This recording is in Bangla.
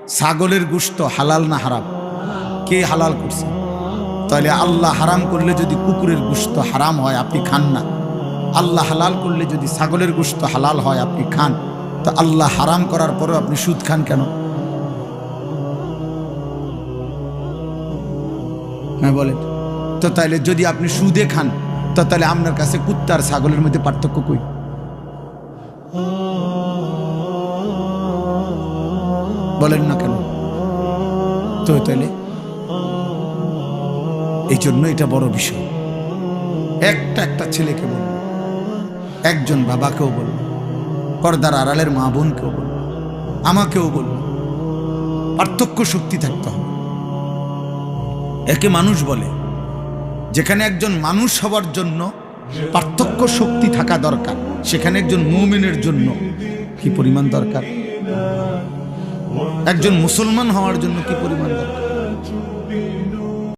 ছাগলের গোশত হালাল না হারাম? কে হালাল করছে? তাহলে আল্লাহ হারাম করলে যদি কুকুরের গোশত হারাম হয় আপনি খান না, আল্লাহ হালাল করলে যদি ছাগলের গোশত হালাল হয় আপনি খান, তো আল্লাহ হারাম করার পরেও আপনি সুদ খান কেন? হ্যাঁ বলেন তো। তাইলে যদি আপনি সুদে খান তো তাহলে আপনার কাছে কুত্তা আর ছাগলের মধ্যে পার্থক্য কই? বলেন না কেন? তো তাইলে এই জন্য এটা বড় বিষয়। একটা ছেলেকে বলল, একজন বাবাকেও বলল, পর্দার আড়ালের মা বোনকেও বলল, আমাকেও বলল, পার্থক্য শক্তি থাকতে হবে। একে মানুষ বলে। যেখানে একজন মানুষ হওয়ার জন্য পার্থক্য শক্তি থাকা দরকার, সেখানে একজন মুমিনের জন্য কি পরিমাণ দরকার? একজন মুসলমান হওয়ার জন্য কি পরিমাণ দরকার?